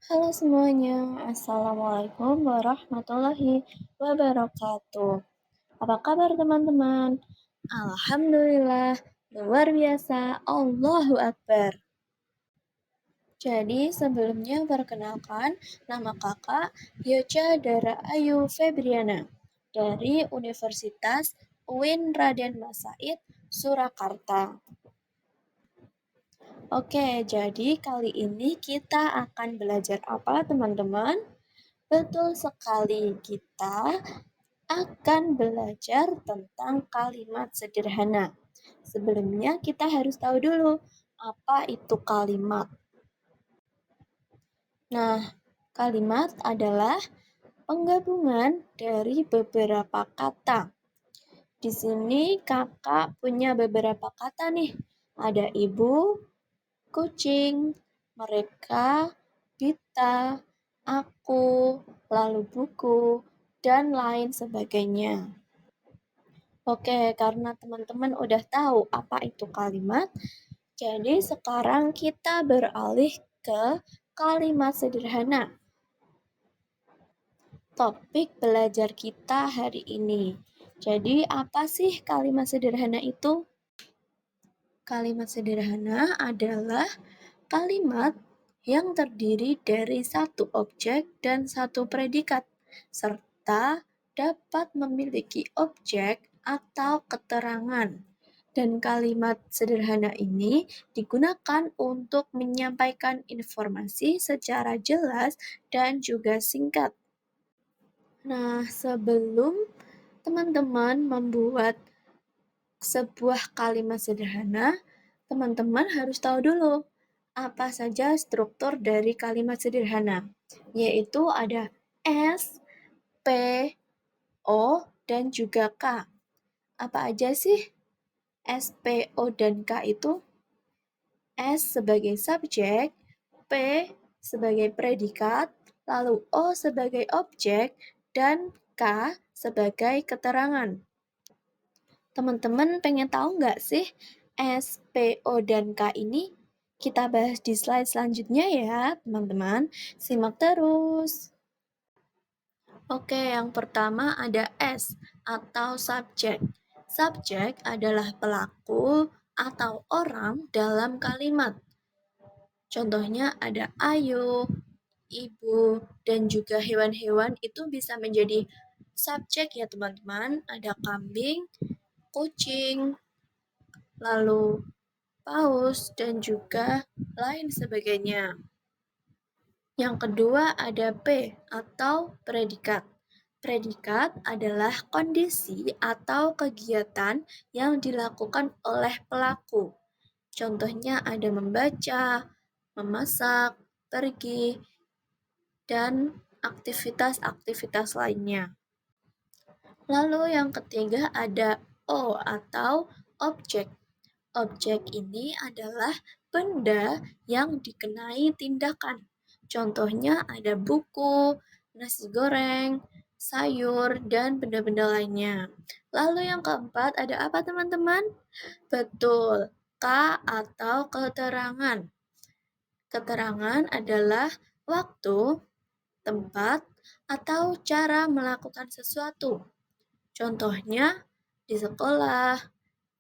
Halo semuanya, Assalamualaikum warahmatullahi wabarakatuh. Apa kabar teman-teman? Alhamdulillah, luar biasa, Allahu Akbar. Jadi sebelumnya perkenalkan, nama kakak Yocha Dara Ayu Febriana dari Universitas UIN Raden Mas Said, Surakarta. Oke, jadi kali ini kita akan belajar apa teman-teman? Betul sekali, kita akan belajar tentang kalimat sederhana. Sebelumnya kita harus tahu dulu apa itu kalimat. Nah, kalimat adalah penggabungan dari beberapa kata. Di sini kakak punya beberapa kata nih. Ada ibu, kucing, mereka, kita, aku, lalu buku, dan lain sebagainya. Oke, karena teman-teman udah tahu apa itu kalimat, jadi sekarang kita beralih ke kalimat sederhana. Topik belajar kita hari ini. Jadi, apa sih kalimat sederhana itu? Kalimat sederhana adalah kalimat yang terdiri dari satu objek dan satu predikat, serta dapat memiliki objek atau keterangan. Dan kalimat sederhana ini digunakan untuk menyampaikan informasi secara jelas dan juga singkat. Nah, sebelum teman-teman membuat sebuah kalimat sederhana, teman-teman harus tahu dulu apa saja struktur dari kalimat sederhana, yaitu ada S, P, O, dan juga K. Apa aja sih S, P, O, dan K itu? S sebagai subjek, P sebagai predikat, lalu O sebagai objek, dan K sebagai keterangan. Teman-teman pengen tahu nggak sih S, P, O, dan K ini? Kita bahas di slide selanjutnya ya, teman-teman. Simak terus. Oke, yang pertama ada S atau subjek. Subjek adalah pelaku atau orang dalam kalimat. Contohnya ada ayu, ibu, dan juga hewan-hewan itu bisa menjadi subjek ya teman-teman. Ada kambing, kucing, lalu paus, dan juga lain sebagainya. Yang kedua ada P atau predikat. Predikat adalah kondisi atau kegiatan yang dilakukan oleh pelaku. Contohnya ada membaca, memasak, pergi, dan aktivitas-aktivitas lainnya. Lalu yang ketiga ada O atau objek. Objek ini adalah benda yang dikenai tindakan. Contohnya ada buku, nasi goreng, sayur, dan benda-benda lainnya. Lalu yang keempat ada apa teman-teman? Betul, K atau keterangan. Keterangan adalah waktu, tempat, atau cara melakukan sesuatu. Contohnya di sekolah,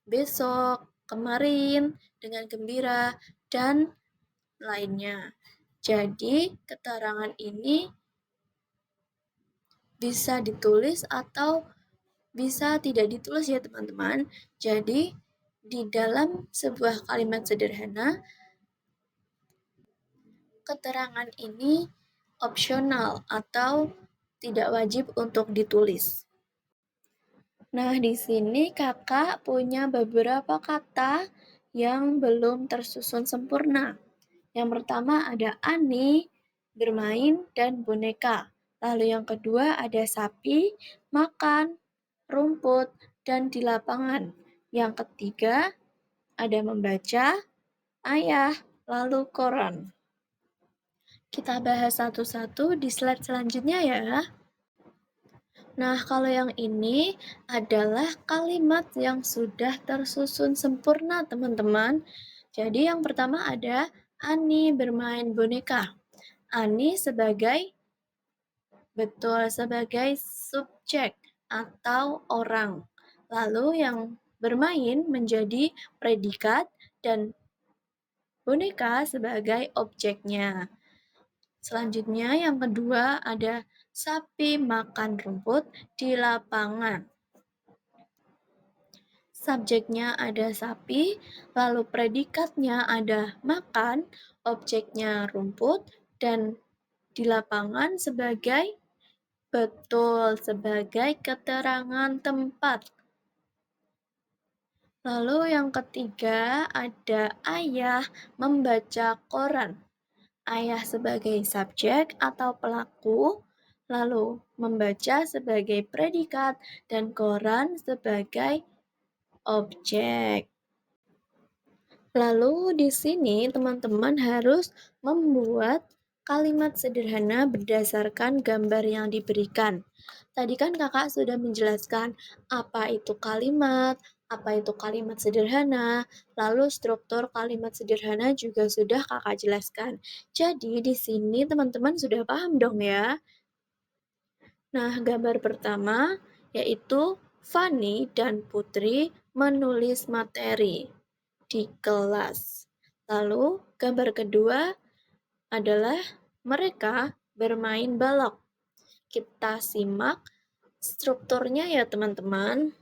besok, kemarin, dengan gembira, dan lainnya. Jadi, keterangan ini bisa ditulis atau bisa tidak ditulis ya teman-teman. Jadi, di dalam sebuah kalimat sederhana, keterangan ini opsional atau tidak wajib untuk ditulis. Nah, di sini kakak punya beberapa kata yang belum tersusun sempurna. Yang pertama ada Ani, bermain, dan boneka. Lalu yang kedua ada sapi, makan, rumput, dan di lapangan. Yang ketiga ada membaca, ayah, lalu koran. Kita bahas satu-satu di slide selanjutnya ya. Nah, kalau yang ini adalah kalimat yang sudah tersusun sempurna, teman-teman. Jadi yang pertama ada Ani bermain boneka. Ani sebagai subjek atau orang. Lalu yang bermain menjadi predikat dan boneka sebagai objeknya. Selanjutnya yang kedua ada sapi makan rumput di lapangan. Subjeknya ada sapi, lalu predikatnya ada makan, objeknya rumput, dan di lapangan sebagai keterangan tempat. Lalu yang ketiga ada ayah membaca koran. Ayah sebagai subjek atau pelaku, lalu membaca sebagai predikat, dan koran sebagai objek. Lalu di sini teman-teman harus membuat kalimat sederhana berdasarkan gambar yang diberikan. Tadi kan kakak sudah menjelaskan apa itu kalimat sederhana, lalu struktur kalimat sederhana juga sudah kakak jelaskan. Jadi di sini teman-teman sudah paham dong ya? Nah, gambar pertama yaitu Fani dan Putri menulis materi di kelas. Lalu gambar kedua adalah mereka bermain balok. Kita simak strukturnya ya teman-teman.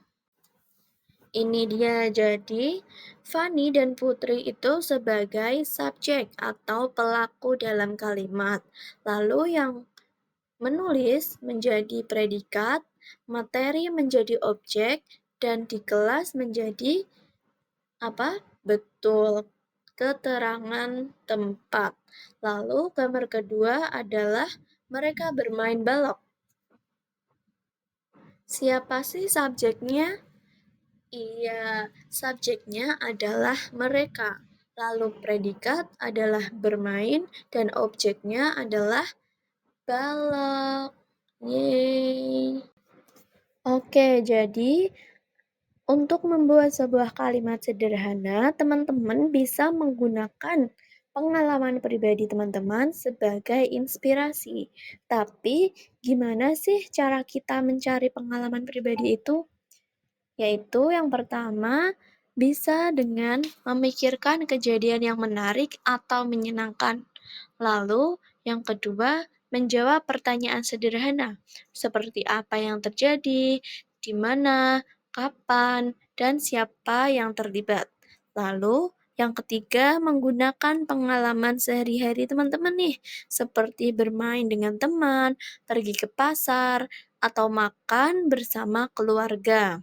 Ini dia, jadi Fani dan Putri itu sebagai subjek atau pelaku dalam kalimat. Lalu yang menulis menjadi predikat, materi menjadi objek, dan di kelas menjadi apa? Betul, keterangan tempat. Lalu gambar kedua adalah mereka bermain balok. Siapa sih subjeknya? Iya, subjeknya adalah mereka. Lalu predikat adalah bermain dan objeknya adalah balok. Yeay. Oke, jadi untuk membuat sebuah kalimat sederhana, teman-teman bisa menggunakan pengalaman pribadi teman-teman sebagai inspirasi. Tapi, gimana sih cara kita mencari pengalaman pribadi itu? Yaitu yang pertama, bisa dengan memikirkan kejadian yang menarik atau menyenangkan. Lalu, yang kedua, menjawab pertanyaan sederhana, seperti apa yang terjadi, di mana, kapan, dan siapa yang terlibat. Lalu, yang ketiga, menggunakan pengalaman sehari-hari teman-teman nih, seperti bermain dengan teman, pergi ke pasar, atau makan bersama keluarga.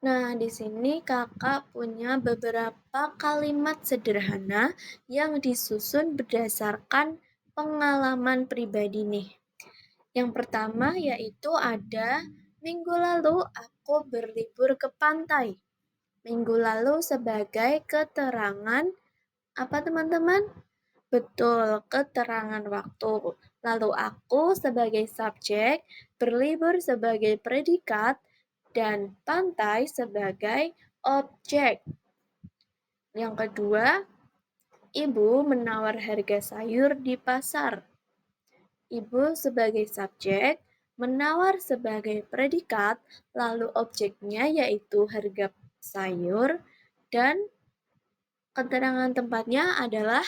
Nah, di sini kakak punya beberapa kalimat sederhana yang disusun berdasarkan pengalaman pribadi nih. Yang pertama yaitu ada minggu lalu aku berlibur ke pantai. Minggu lalu sebagai keterangan apa teman-teman? Betul, keterangan waktu. Lalu aku sebagai subjek, berlibur sebagai predikat, dan pantai sebagai objek. Yang kedua, ibu menawar harga sayur di pasar. Ibu sebagai subjek, menawar sebagai predikat, lalu objeknya yaitu harga sayur, dan keterangan tempatnya adalah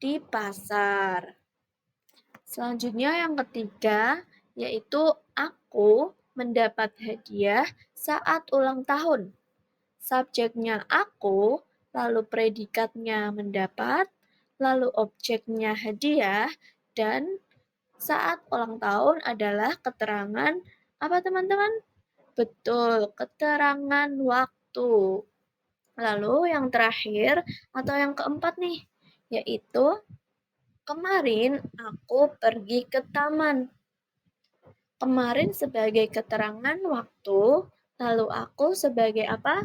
di pasar. Selanjutnya yang ketiga, yaitu aku mendapat hadiah saat ulang tahun. Subjeknya aku, lalu predikatnya mendapat, lalu objeknya hadiah, dan saat ulang tahun adalah keterangan apa teman-teman? Betul, keterangan waktu. Lalu yang terakhir atau yang keempat nih, yaitu kemarin aku pergi ke taman. Kemarin sebagai keterangan waktu, lalu aku sebagai apa?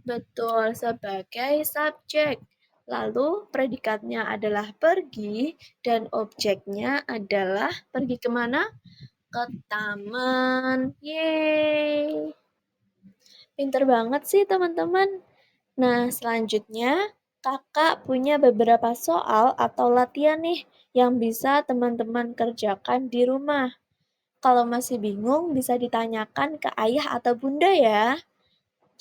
Betul, sebagai subjek. Lalu predikatnya adalah pergi dan objeknya adalah pergi kemana? Ke taman. Yeay. Pinter banget sih teman-teman. Nah, selanjutnya Kakak punya beberapa soal atau latihan nih yang bisa teman-teman kerjakan di rumah. Kalau masih bingung, bisa ditanyakan ke ayah atau bunda ya.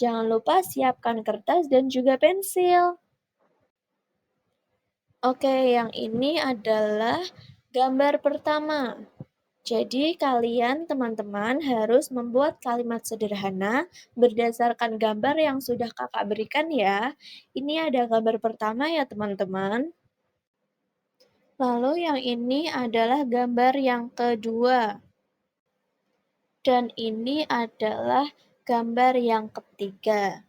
Jangan lupa siapkan kertas dan juga pensil. Oke, yang ini adalah gambar pertama. Jadi, kalian, teman-teman, harus membuat kalimat sederhana berdasarkan gambar yang sudah kakak berikan ya. Ini ada gambar pertama ya, teman-teman. Lalu, yang ini adalah gambar yang kedua, dan ini adalah gambar yang ketiga.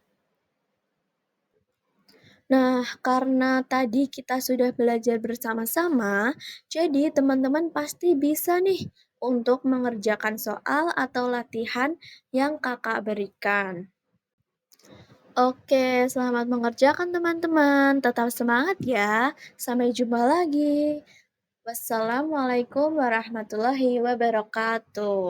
Nah, karena tadi kita sudah belajar bersama-sama, jadi teman-teman pasti bisa nih untuk mengerjakan soal atau latihan yang kakak berikan. Oke, selamat mengerjakan teman-teman. Tetap semangat ya. Sampai jumpa lagi. Wassalamualaikum warahmatullahi wabarakatuh.